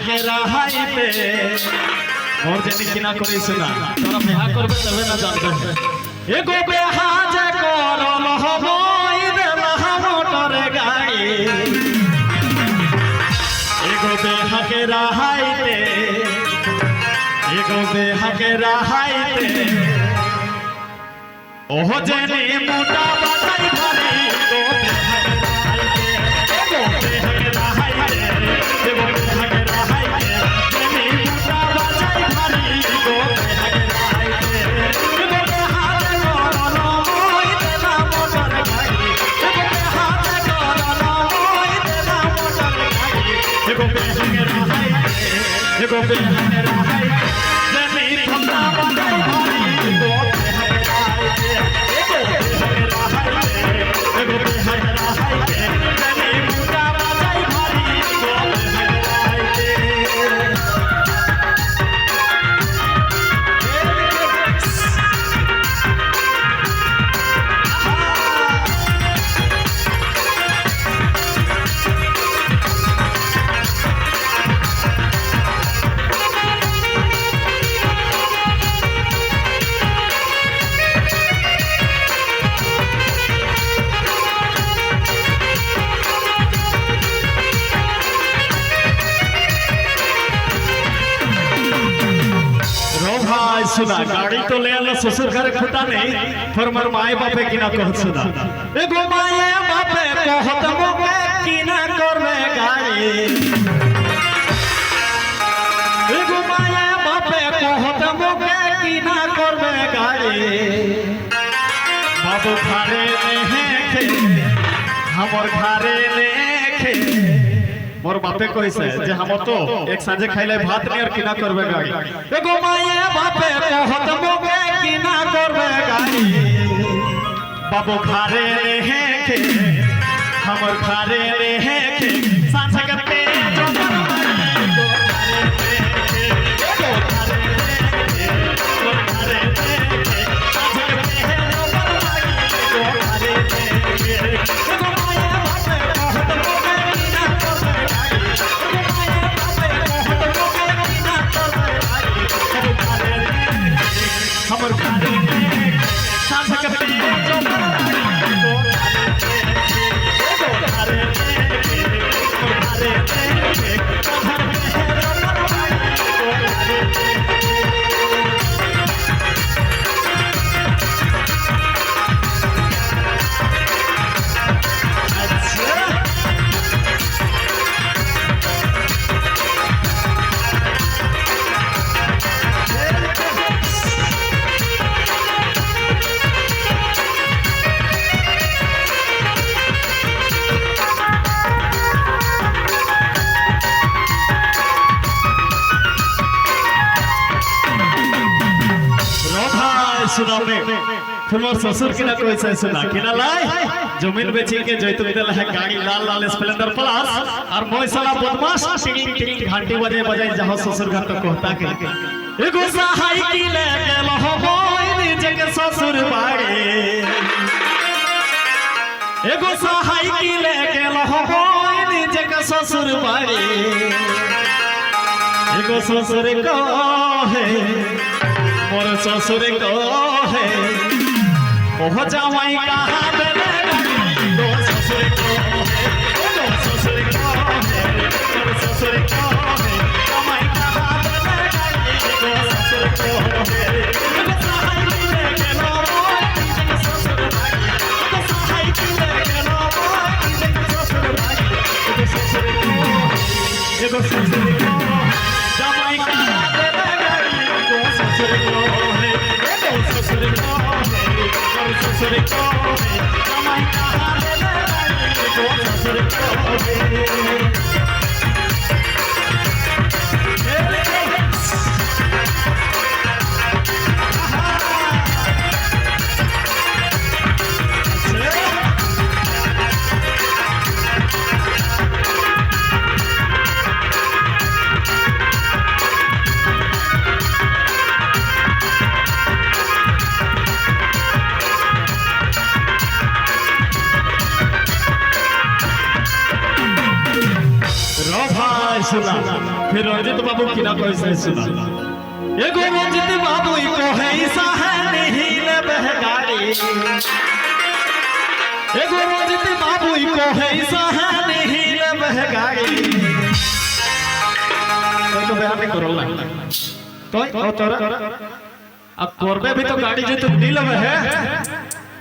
বেহাকে রাহাইতে মোর জানি কিনা করিস না তোরা বেহা করবে তবে না জানবে এগো বেহা যে করল হবই দেলা মোটর গাড়ি এগো বেহাকে রাহাইতে এগো বেহাকে রাহাইতে ওহ জেনে মোটা বাজাই ভারি তো বেহাকে রাহাইতে এগো বেহাকে রাহাইতে এগো বেহাকে রাহাইতে জেনে মোটা বাজাই ভারি তো বেহাকে রাহাইতে এগো বেহাকে করল মই দেলা মোটর গাড়ি এগো বেহাকে করল মই দেলা মোটর গাড়ি এগো বেহাকে রাহাইতে এগো বেহাকে রাহাইতে জেনে মোটা বাজাই ভারি তো सुना गाड़ी तो ले आला ससुर घर खुटा नहीं फिर मर माए बापे की ना कहत सुना एगो माए बापे कहत मोके की ना करवे गाड़ी एगो माए बापे कहत मोके की ना करवे गाड़ी बाबू घरे लेखे हमर घरे लेखे मोर बापे कइसे जे हम तो एक सांझे खाइले भात नहीं और किना करबे गाड़ी एगो माए बापे कहत मोके किना करबे गाड़ी बाबू घरे लेके हमर घरे लेके सांझे करते जो हमर घरे सांझ करते जो सुनावे फिर मोर ससुर किना कोई से सुना किना लाई जमीन बेची के जैतुन देला है गाड़ी लाल लाल स्प्लेंडर प्लस और मोय साला बदमाश टिंग टिंग घंटी बजे बजे जहां ससुर घर तो कहता के एगो सहाय की ले गेल हो मोय निजे के ससुर बाड़े एगो सहाय की ले गेल हो मोय निजे के ससुर बाड़े एगो ससुर को है मोर ससुर को है ओह जावाई कहाँ देले दो ससुर को है दो ससुर को है मोर ससुर को है जावाई कहाँ देले दो ससुर को है एगो सहाय की ले गेलो मोय निजे के ससुर भाई एगो सहाय की ले गेलो मोय निजे के ससुर भाई एगो ससुर को एगो ससुर को जावाई कहाँ देले दो ससुर को है एगो ससुर को है मोर ससुर को है जावाई कहाँ देले दो ससुर को है सुना फिर रंजित बाबू की ना कोई से सुना एगो रंजित बाबू को है सहानी हिले बहगाड़ी एगो रंजित बाबू को है सहानी हिले बहगाड़ी तो बयान नहीं करोला तो तोरा अब करबे भी तो गाड़ी जो तुम नहीं लेबे है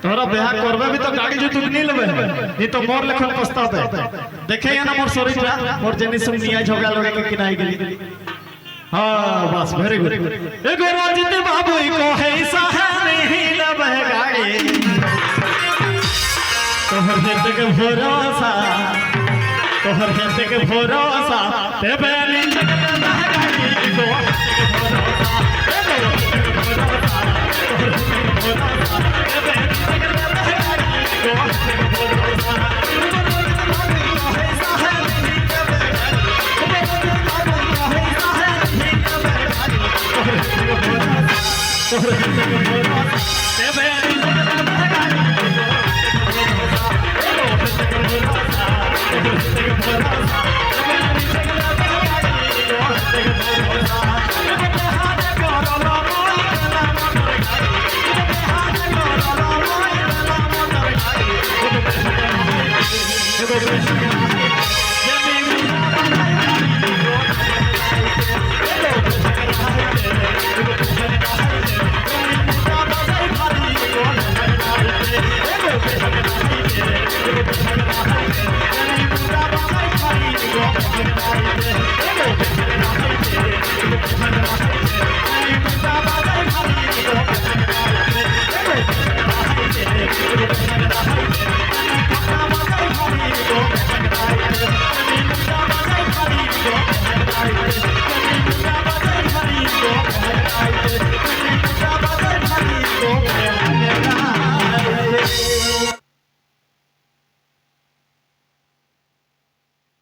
तोरा ब्याह करबे भी तो गाड़ी जो तुम नहीं लेबे ये तो मोर लेखन पछताबे देखे या ना मोर शरीरटा मोर जेनी सुन निया झोगा लगे के किनाई गेली हां बस वेरी गुड एगो रंजित बाबू को है सहानी हिले गाड़ी तोहर हेते के भरोसा तोहर हेते के भरोसा ते बेली गाड़ी को